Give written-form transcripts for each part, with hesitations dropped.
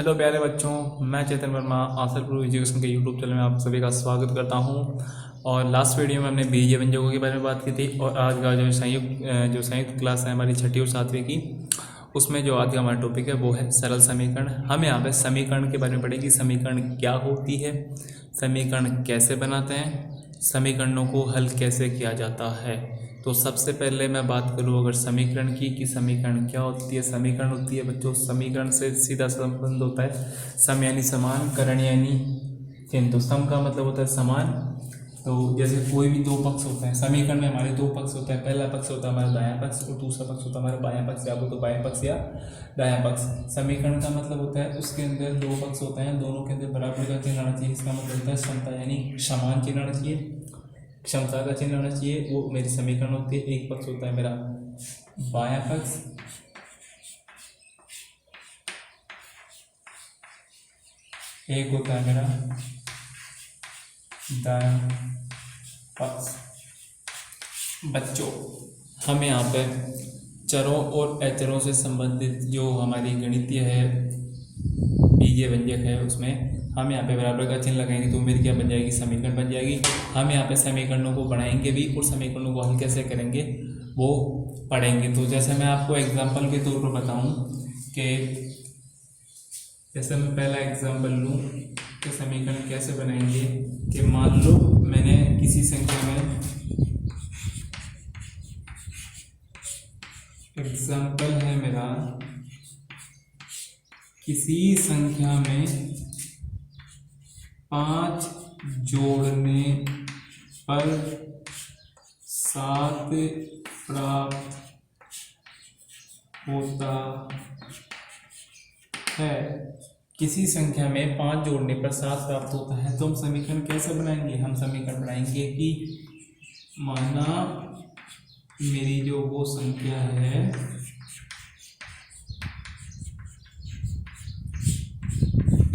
Hello प्यारे बच्चों, मैं चेतन वर्मा आसरपुर एजुकेशन के यूट्यूब चैनल में आप सभी का स्वागत करता हूं। और लास्ट वीडियो में हमने बीजीय व्यंजकों के बारे में बात की थी और आज का जो संयुक्त क्लास है हमारी 6ठी और 7वीं की, उसमें जो आज का हमारा टॉपिक है वो है सरल समीकरण। हम यहाँ पे समीकरण के बारे में पढ़ेंगे। समीकरण क्या होती है, समीकरण कैसे बनाते हैं, समीकरणों को हल कैसे किया जाता है। तो सबसे पहले मैं बात करूँ अगर समीकरण की कि समीकरण क्या होती है। समीकरण होती है बच्चों, समीकरण से सीधा संबंध होता है सम यानी समान, करण यानी चिन्ह। तो सम का मतलब होता है समान। तो जैसे कोई भी दो पक्ष होते हैं समीकरण में, हमारे दो पक्ष होते हैं। पहला पक्ष होता है हमारा दायां पक्ष और दूसरा पक्ष होता है हमारा बायां पक्ष, या तो बायां पक्ष या दायां पक्ष। समीकरण का मतलब होता है उसके अंदर दो पक्ष होते हैं, दोनों के अंदर बराबर का चिन्ह आना चाहिए। इसका मतलब होता है समता यानी समान चिन्ह आना चाहिए, क्षमता का चिन्ह आना चाहिए। वो मेरी समीकरण होती है। एक पक्ष होता है मेरा बायां पक्ष, एक होता है मेरा दायां पक्ष। बच्चों, हम यहाँ पे चरों और अचरों से संबंधित जो हमारी गणितीय है, बीजीय व्यंजक है, उसमें हम यहाँ पे बराबर का चिन्ह लगाएंगे तो मेरी क्या बन जाएगी, समीकरण बन जाएगी। हम यहाँ पे समीकरणों को बनाएंगे भी और समीकरणों को हल कैसे करेंगे वो पढ़ेंगे। तो जैसे मैं आपको एग्जांपल के तौर पर बताऊं कि जैसे मैं पहला एग्जांपल लूं तो समीकरण कैसे बनाएंगे कि मान लो मैंने किसी संख्या में, एग्जांपल है मेरा किसी संख्या में 5 जोड़ने पर 7 प्राप्त होता है। किसी संख्या में 5 जोड़ने पर 7 प्राप्त होता है तो हम समीकरण कैसे बनाएंगे। हम समीकरण बनाएंगे कि माना मेरी जो वो संख्या है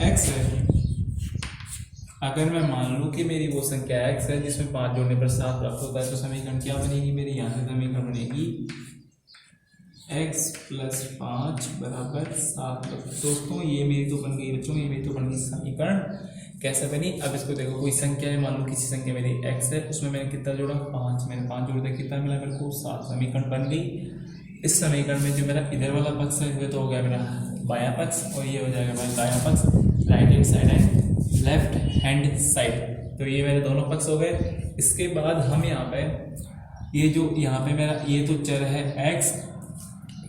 x है। अगर मैं मान लूं कि मेरी वो संख्या x है जिसमें 5 जोड़ने पर 7 प्राप्त होता है तो समीकरण क्या बनेगी मेरी, यहाँ से समीकरण बनेगी x + 5 = 7। दोस्तों ये मेरी तो बन गई बच्चों, ये मेरी तो बन गई समीकरण। कैसे बनी, अब इसको देखो। कोई संख्या है, मान लो किसी संख्या मेरी x है, उसमें मैंने कितना जोड़ा, 5। मैंने 5 जोड़ दिया, कितना मिला मेरे को, 7। समीकरण बन गई। इस समीकरण में जो मेरा इधर वाला पक्ष है वो तो हो गया मेरा बायां पक्ष और ये हो जाएगा मेरा दायां पक्ष, right hand side and left hand side. तो ये मेरे दोनों पक्ष हो गए। इसके बाद हम यहाँ पे ये जो यहाँ पे मेरा ये तो चर है x,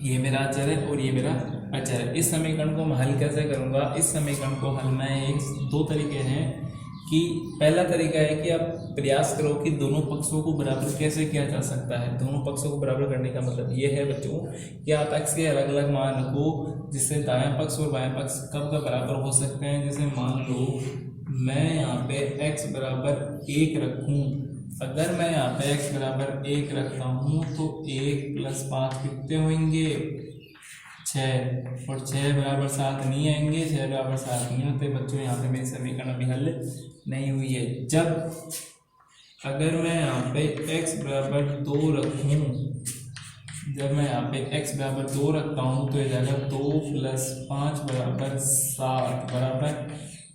ये मेरा अचर है और ये मेरा अचर है। इस समीकरण को मैं हल कैसे करूँगा। इस समीकरण को हल में दो तरीके हैं कि पहला तरीका है कि आप प्रयास करो कि दोनों पक्षों को बराबर कैसे किया जा सकता है। दोनों पक्षों को बराबर करने का मतलब ये है बच्चों कि आप x के अलग अलग मान रखो जिससे दायां पक्ष और बायां पक्ष कब का बराबर हो सकते हैं। जैसे मान लो मैं यहाँ पे x = 1 रखूँ। अगर मैं यहाँ पे x = 1 रखता हूँ तो 1 + 5 कितने होंगे, 6। और 6 = 7 नहीं आएंगे, 6 = 7 नहीं होते बच्चों। यहाँ पे मेरी समीकरण अभी हल नहीं हुई है। जब अगर मैं यहाँ पे x = 2 रखूँ, जब मैं यहाँ पे x = 2 रखता हूँ तो ये जाएगा 2 + 5 =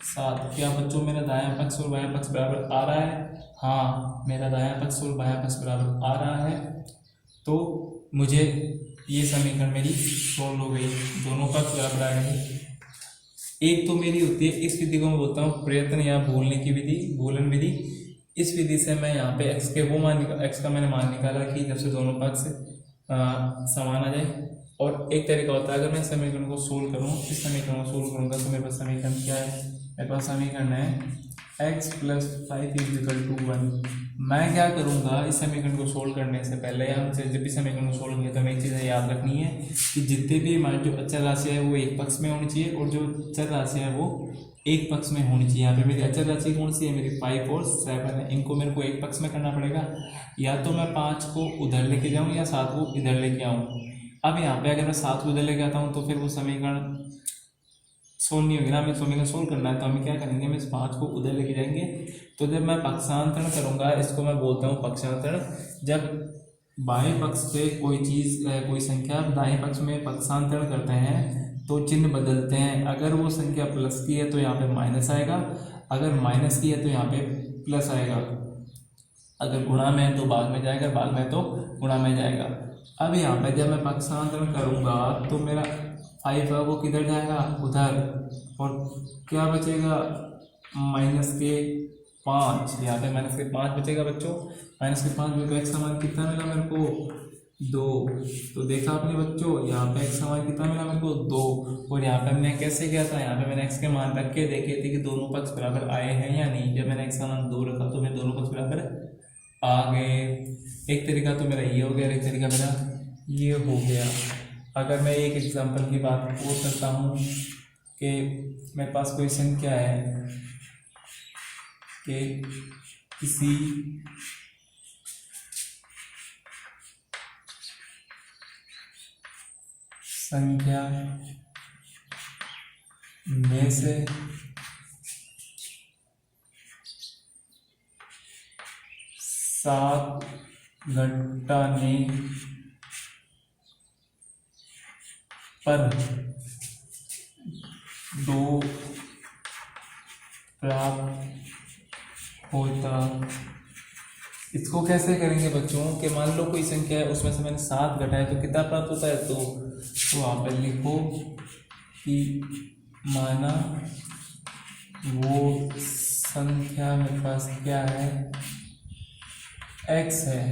7। क्या बच्चों मेरा दायां पक्ष और बायां पक्ष बराबर आ रहा है। हाँ, मेरा दायां पक्ष और बायां पक्ष बराबर आ रहा है। तो मुझे ये समीकरण मेरी सोल्व हो गई, दोनों पक्ष बराबर आ गए। एक तो मेरी होती है, इस विधि को मैं बोलता हूँ प्रयत्न या भूलने की विधि, भूलन विधि। इस विधि से मैं यहाँ पे x के वो मान x का मैंने मान निकाला कि जब से दोनों पक्ष समान आ जाए। और एक तरीका होता है अगर मैं समीकरण को सोल्व करूँ, इस समीकरण को सोल्व करूँगा तो मेरे पास समीकरण क्या है, मेरे पास समीकरण है x + 5 = 1। मैं क्या करूँगा इस समीकरण को सोल्व करने से पहले, हम जब भी समीकरण को सोल्व करें तो हमें एक चीज़ याद रखनी है कि जितने भी हमारे जो अचर राशि है वो एक पक्ष में होनी चाहिए और जो चर राशि है वो एक पक्ष में होनी चाहिए। यहाँ पे मेरी अचर राशि कौन सी है, मेरी 5 और 7 है। इनको मेरे को एक पक्ष में करना पड़ेगा, या तो मैं 5 को उधर लेके जाऊँ या 7 को इधर लेके आऊँ। अब यहाँ पे अगर मैं 7 को उधर लेके आता हूँ तो फिर वो समीकरण सोल्व नहीं होगी ना। हमें समीकरण सोल्व करना है तो हमें क्या करेंगे, हम इस 5 को उधर लेके जाएंगे। तो जब मैं पक्षांतरण करूँगा, इसको मैं बोलता हूँ पक्षांतरण, जब बाएं पक्ष पे कोई चीज़ कोई संख्या दाएं पक्ष में पक्षांतरण करते हैं तो चिन्ह बदलते हैं। अगर वो संख्या प्लस की है तो यहाँ पे माइनस आएगा, अगर माइनस की है तो यहाँ पे प्लस आएगा। अगर गुणा में है तो भाग में जाएगा, भाग में तो गुणा में जाएगा। अब यहाँ पे जब मैं पक्षांतरण करूँगा तो मेरा 5 है वो किधर जाएगा, उधर, और क्या बचेगा, माइनस के 5। यहाँ पे माइनस के 5 बचेगा बच्चों। माइनस के 5 में तो एक्स का मान कितना मिला मेरे को, 2। तो देखा आपने बच्चों, यहाँ पे एक्स का मान कितना मिला मेरे को, 2। और यहाँ पे हमने कैसे किया था, यहाँ पे मैंने एक्स के मान रख के देखे थे कि दोनों पक्ष बराबर आए हैं या नहीं। जब मैंने एक्स का मान 2 रखा तो मेरे दोनों पक्ष बराबर आ गए। एक तरीका तो मेरा ये हो गया, एक तरीका मेरा ये हो गया। अगर मैं एक एग्जांपल की बात और करता हूँ कि मेरे पास कोई संख्या है कि किसी संख्या में से सात घटाने पर 2 प्राप्त होता। इसको कैसे करेंगे बच्चों कि मान लो कोई संख्या है उसमें से मैंने 7 घटाया तो कितना प्राप्त होता है, 2। तो आप लिखो कि माना वो संख्या मेरे पास क्या है, x है।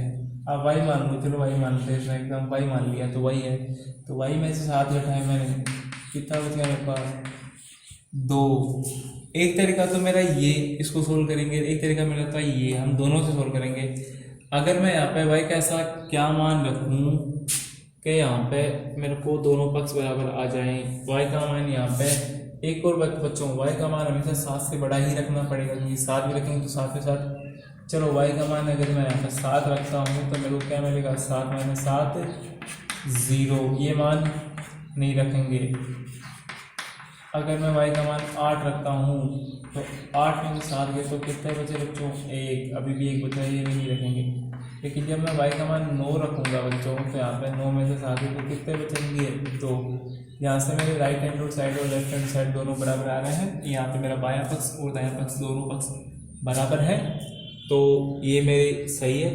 अब y मान लो, चलो y मान लेते हैं, एकदम y मान लिया तो y है। तो y में से 7 घटाए मैंने, कितना बच गया मेरे पास, 2। एक तरीका तो मेरा ये, इसको सोल्व करेंगे, एक तरीका मेरा तो ये, हम दोनों से सोल्व करेंगे। अगर मैं यहाँ पे y का ऐसा क्या मान रखूँ कि यहाँ पे मेरे को दोनों पक्ष बराबर आ जाएं। y का मान यहाँ पे, एक और बच्चों, y का मान हमेशा 7 से बड़ा ही रखना पड़ेगा, क्योंकि 7 भी रखेंगे तो 7 के साथ, चलो y का मान अगर मैं यहाँ पे 7 रखता हूँ तो मेरे को क्या मिलेगा, 7 - 7 0, ये मान नहीं रखेंगे। अगर मैं y का मान 8 रखता हूँ तो 8 में से 7 गए तो कितने बचे बच्चों, 1, अभी भी 1 बचा, ये भी नहीं रखेंगे। लेकिन जब मैं y का मान 9 रखूँगा बच्चों तो यहाँ पे 9 में से 7 गए तो कितने बचेंगे, 2। यहाँ से मेरे राइट हैंड साइड और लेफ्ट हैंड साइड दोनों बराबर आ रहे हैं। यहाँ पे मेरा बायां पक्ष और दायां पक्ष दोनों पक्ष बराबर है, तो ये मेरी सही है।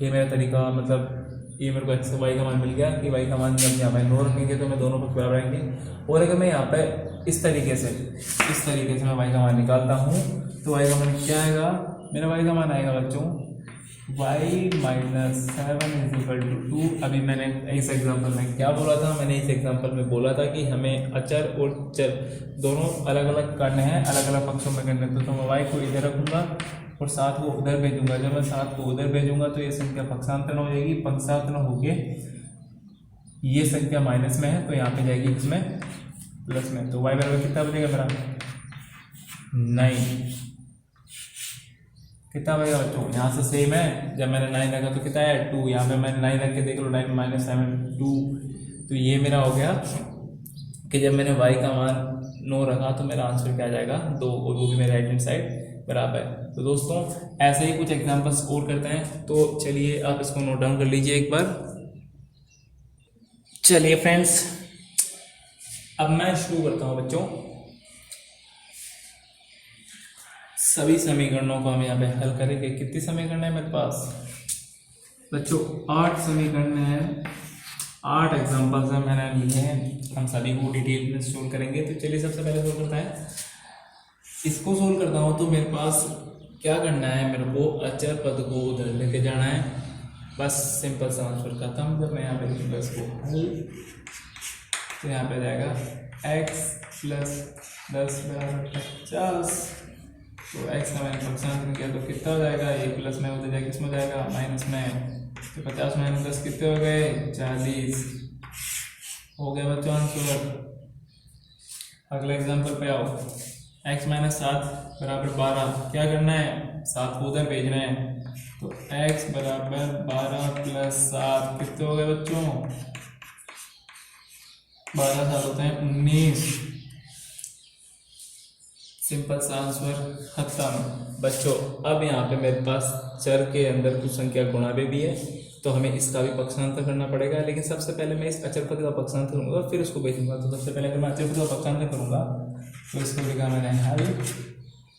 ये मेरा तरीका, मतलब ये मेरे को एक्स वाई का मान मिल गया कि वाई का मान जब यहाँ पे 9 रखेंगे तो मैं दोनों पक्ष बराबर आएंगे। और अगर मैं यहाँ पे इस तरीके से मैं वाई का मान निकालता हूँ तो वाई का मान क्या आएगा, मेरा वाई का मान आएगा बच्चों y - 7 = 2। अभी मैंने इस एग्जांपल में क्या बोला था, मैंने इस एग्जांपल में बोला था कि हमें अचर और चर दोनों अलग अलग करने हैं, अलग अलग पक्षों में करने हैं। तो मैं y को इधर रखूँगा और 7 को उधर भेजूंगा। जब मैं 7 को उधर भेजूंगा तो ये संख्या पक्षांतरण हो जाएगी, पक्षांतरण होके ये संख्या माइनस में है तो यहाँ पे जाएगी इसमें प्लस में। तो y बराबर कितना बचेगा मेरा, 9। कितना बचेगा बच्चों, यहाँ से सेम है, जब मैंने 9 रखा तो कितना है, 2। यहाँ पे मैंने 9 रख के देख लो, 9 - 7 2। तो ये मेरा हो गया कि जब मैंने y का मान 9 रखा तो मेरा आंसर क्या आ जाएगा, 2, और वो भी मेरे राइट हैंड साइड बराबर है। तो दोस्तों ऐसे ही कुछ एग्जांपल्स और करते हैं, तो चलिए आप इसको नोट डाउन कर लीजिए एक बार। चलिए फ्रेंड्स, अब मैं शुरू करता हूँ बच्चों। सभी समीकरणों को हम यहाँ पे हल करेंगे। कितनी समीकरण है मेरे पास बच्चों, 8 समीकरण है, 8 एग्जांपल्स हैं मैंने लिए हैं, हम सभी को डिटेल में सोल्व करेंगे। तो चलिए सबसे पहले सोल्व करते हैं, इसको सोल्व करता हूँ। तो मेरे पास क्या करना है, मेरे को अचर पद को उधर लेके जाना है, बस सिंपल सा आंसर खत्म। जब मैं यहाँ पे लिखूँगा इसको हल तो यहाँ पे जाएगा x + 10 = 50। तो x का मैंने पक्षांतरण किया तो कितना हो जाएगा, ये प्लस में उधर जाएगा, किसमें जाएगा, माइनस में। तो 50 - 10 कितने हो गए, 40 हो गया बच्चों आंसर। अगले एग्जांपल पे आओ, x - 7 = 12। क्या करना है, 7 को उधर भेजना है। तो x = 12 + 7 कितने हो गए बच्चों, 12 7 होते हैं 19। सिंपल सा आंसर खत्म बच्चों। अब यहाँ पे मेरे पास चर के अंदर कुछ संख्या गुणा भी है तो हमें इसका भी पक्षांतर करना पड़ेगा, लेकिन सबसे पहले मैं इस अचर पद का पक्षांतर करूँगा फिर उसको भेजूंगा। तो सबसे पहले अगर मैं अचर पद का पक्षांतर करूँगा तो इसको लिखा मैंने हल,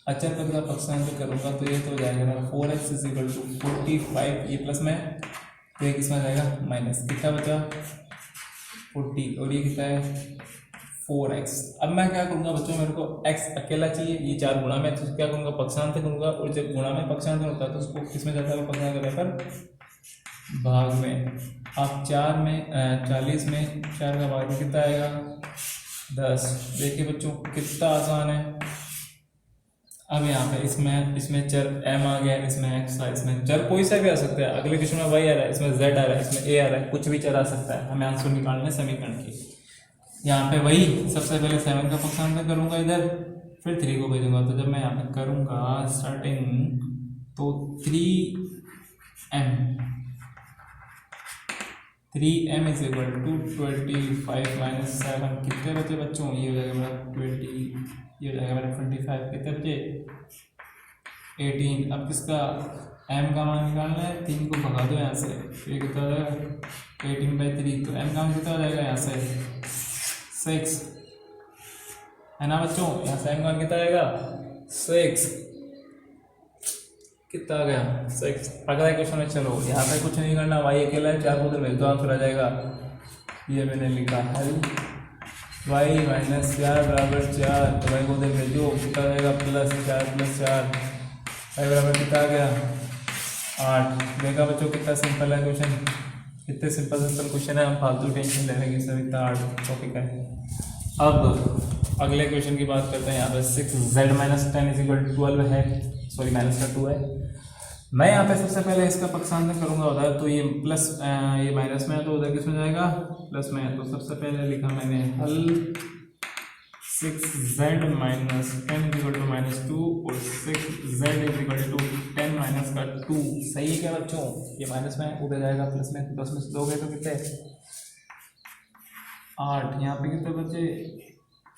अचर पद का पक्षांतर करूँगा तो ये तो हो जाएगा मेरा 4x = 45, ये प्लस में तो ये किसमें जाएगा माइनस, कितना बचा 40 और ये कितना है 4x। अब मैं क्या करूँगा बच्चों, मेरे को x अकेला चाहिए, ये 4 गुणा में, तो क्या करूँगा पक्षांतर करूँगा, और जब गुणा में पक्षांतर होता है तो उसको किसमें जाता है पक्षांतर करने पर भाग में। अब 4 में 40 में 4 का भाग कितना आएगा 10। देखिए बच्चों कितना आसान है। अब यहाँ पे इसमें चर m आ गया, इसमें x आ, इसमें चर कोई सा भी आ सकता है, अगले क्वेश्चन में y आ रहा है, इसमें z आ रहा है, इसमें a आ रहा है, कुछ भी चर आ सकता है, हमें आंसर निकालना है समीकरण की। यहाँ पे वही सबसे पहले 7 का पक्षांतर करूँगा इधर, फिर 3 को भेजूंगा। तो जब मैं यहाँ पे करूँगा स्टार्टिंग तो 3m = 25 - 7 कितने बचे बच्चों, ये हो जाएगा मेरा 20, ये हो जाएगा मेरा 25, कितने बचे 18। अब किसका m का मान निकालना है, 3 को भगा दो यहाँ से, ये कितना हो जाएगा 18/3, तो m का मान कितना हो जाएगा यहाँ से 6 है ना बच्चों, यहाँ से m का मान कितना आएगा 6, कितना आ गया 6। अगला क्वेश्चन में चलो, यहाँ पे कुछ नहीं करना, y अकेला है, 4 को तो मेरे तो आंसर आ जाएगा, ये मैंने लिखा हल y - 4 = 4, तो y को दे भेजो, कितना आ जाएगा +4 + 4, y बराबर कितना आ गया 8। देखा बच्चों कितना सिंपल है क्वेश्चन, कितने सिंपल क्वेश्चन है, हम फालतू टेंशन लेने की सब इतना हार्ड टॉपिक है। अब अगले क्वेश्चन की बात करते हैं। यहाँ पर 6z - 10 = 12 है, सॉरी माइनस का 2 है। मैं यहाँ पे सबसे पहले इसका पक्षांतर करूँगा उधर, तो ये प्लस ये माइनस में है तो उधर किसमें जाएगा प्लस में है। तो सबसे पहले लिखा मैंने हल 6z - 10 = -2 और 6z = 10 - का 2 सही है क्या बच्चों, ये माइनस में है उधर जाएगा प्लस में, प्लस में से 2 गए तो कितने 8, यहाँ पे कितने बचे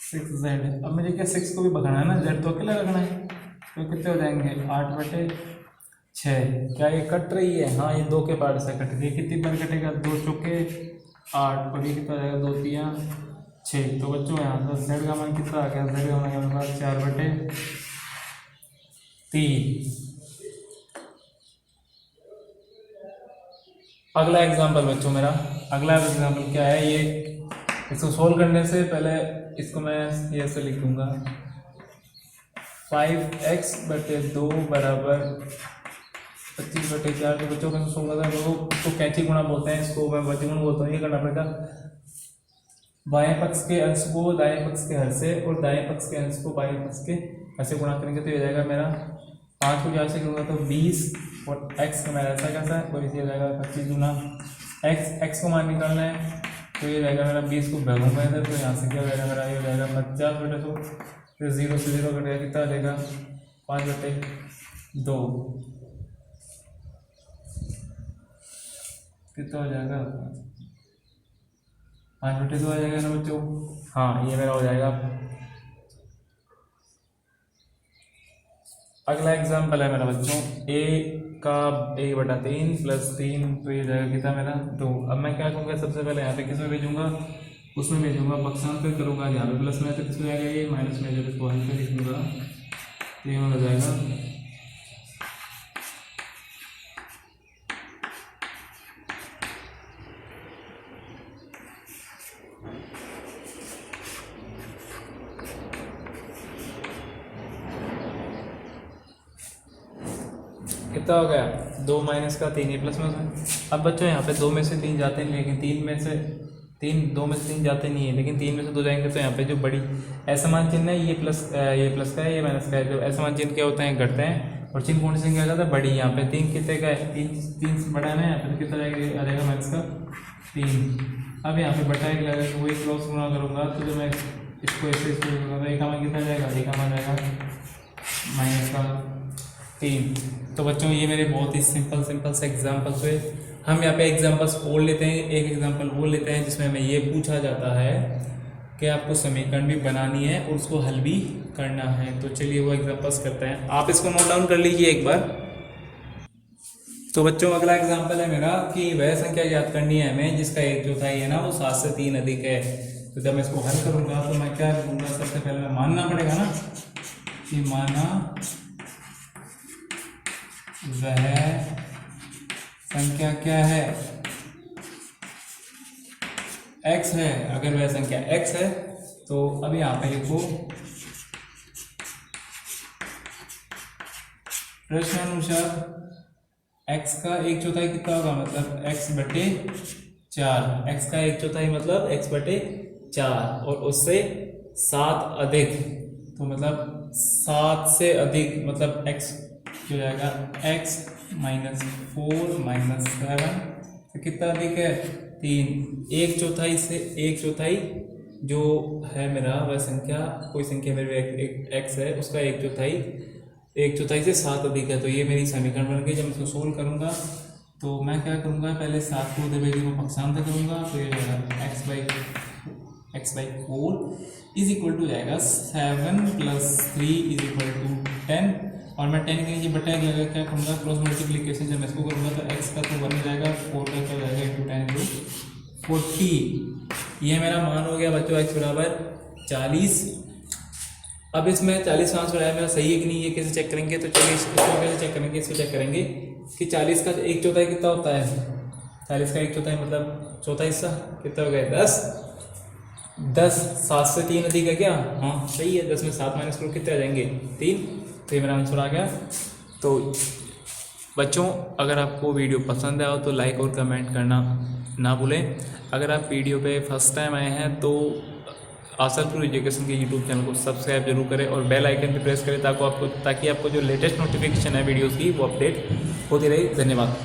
6z। अब मुझे क्या 6 को भी भगाना है ना, z तो अकेला रखना है, तो कितने हो जाएंगे 8/6। क्या ये कट रही है, हाँ ये 2 के पार्ट से कट रही है, कितनी बार कटेगा 2 चौके 8, और ये कितना जाएगा 2 3 6। तो बच्चों यहाँ पर z का मान कितना आ गया, z का मान हमारे पास 4/3। अगला एग्जाम्पल बच्चों मेरा, अगला एग्जाम्पल क्या है, ये इसको सोल्व करने से पहले इसको मैं ये ऐसे लिख दूंगा 5x/2 = 25/4। तो बच्चों का सोल्व करता है लोग इसको कैंची गुणा बोलते हैं, इसको मैं वर्गमूल बोलता हूँ। ये करना पड़ेगा बाएं पक्ष के अंश को दाएं पक्ष के हर से और दाएं पक्ष के अंश को बाएं पक्ष के हर से गुणा करेंगे तो ये जाएगा मेरा 5 को 4 से करूँगा तो 20, और x का मेरा ऐसा कैसा है, और इसे हो जाएगा 25 गुना x को मान निकालना है, तो ये जाएगा मेरा 20 को भगूंगा इधर, तो यहाँ से क्या हो जाएगा मेरा, ये हो जाएगा 50/100, फिर 0 से 0 कटेगा, कितना आ जाएगा 5/2, कितना हो जाएगा 5/2 आ जाएगा ना बच्चों। हाँ ये मेरा हो जाएगा। अगला एग्जाम्पल है मेरा बच्चों a/3 + 3, तो ये जाएगा कितना मेरा 2। अब मैं क्या करूँगा, सबसे पहले यहाँ पे किसमें भेजूंगा, उसमें भेजूंगा, पक्षांतर करूँगा, यहाँ पे प्लस में तो किसमें जाएगा ये माइनस में, जब इसको हल पे लिखूँगा तो ये हो जाएगा कितना हो गया 2 - का 3 प्लस में से। अब बच्चों यहाँ पे 2 में से 3 जाते नहीं, लेकिन 2 में से 3 जाते नहीं है, लेकिन 3 में से 2 जाएंगे, तो यहाँ पे जो बड़ी असमान चिन्ह है ये प्लस का है, ये माइनस का है। जो असमान चिन्ह क्या होते हैं घटते हैं, और चिन्ह कौन से क्या जाता है बड़ी। यहाँ पे 3 कितने का है, 3 से बड़ा है ना, यहाँ पे कितना जाएगा आ जाएगा माइनस का 3। अब यहाँ पे बटा 1 लगा तो वही क्रॉस गुणा करूँगा, तो जब मैं इसको ऐसे करूँगा तो एक मान कितना जाएगा, एक मान जाएगा -3। तो बच्चों ये मेरे बहुत ही सिंपल से एग्जांपल्स हुए। हम यहाँ पे एग्जांपल्स और लेते हैं, एक एग्जांपल वो लेते हैं जिसमें हमें ये पूछा जाता है कि आपको समीकरण भी बनानी है और उसको हल भी करना है। तो चलिए वो एग्जांपल्स करते हैं, आप इसको नोट डाउन कर लीजिए एक बार। तो बच्चों अगला एग्जांपल है मेरा कि वह संख्या ज्ञात करनी है हमें जिसका 1/4 है ना वो 7 से 3 अधिक है। तो जब मैं इसको हल करूंगा तो मैं क्या लिखूंगा, सबसे पहले मैं मानना पड़ेगा ना कि माना वह संख्या क्या है, x है। अगर वह संख्या x है तो अब यहाँ पे लिखो प्रश्नानुसार x का 1/4 कितना होगा, मतलब x/4। x का 1/4 मतलब x/4 और उससे 7 अधिक, तो मतलब 7 से अधिक मतलब x हो जाएगा x - 4 - 7, तो कितना अधिक है 3। 1/4 से 1/4 जो है मेरा वह संख्या, कोई संख्या मेरे x है उसका 1/4 से 7 अधिक है। तो ये मेरी समीकरण बन गई। जब मैं इसको सोल्व करूंगा तो मैं क्या करूंगा, पहले 7 को उधर वैल्यू को पक्षांतर करूंगा तो ये जाएगा x/4 इज इक्वल टू जाएगा 7 + 3 = 10, और मैं 10 के नीचे बटा क्या करूँगा क्रॉस मल्टीप्लिकेशन। जब मैं इसको करूँगा तो x का तो 1 हो जाएगा, 4 का क्या हो जाएगा × 10 = 40। ये मेरा मान हो गया बच्चों x = 40। अब इसमें 40 आंसर आया मेरा सही है कि नहीं, ये कैसे चेक करेंगे, तो चलिए इसको कैसे चेक करेंगे, इसको चेक करेंगे कि 40 का 1/4 कितना होता है। 40 का 1/4 मतलब चौथा हिस्सा कितना हो गया 10। 7 से 3 अधिक है क्या, हाँ सही है। 10 में 7 माइनस करो कितने आ जाएंगे 3, तो ये मेरा आंसर आ गया। तो बच्चों अगर आपको वीडियो पसंद आया हो तो लाइक और कमेंट करना ना भूलें। अगर आप वीडियो पे फर्स्ट टाइम आए हैं तो आसलपुर एजुकेशन के यूट्यूब चैनल को सब्सक्राइब जरूर करें और बेल आइकन पे प्रेस करें ताकि आपको जो लेटेस्ट नोटिफिकेशन है वीडियोज़ की वो अपडेट होती रहे। धन्यवाद।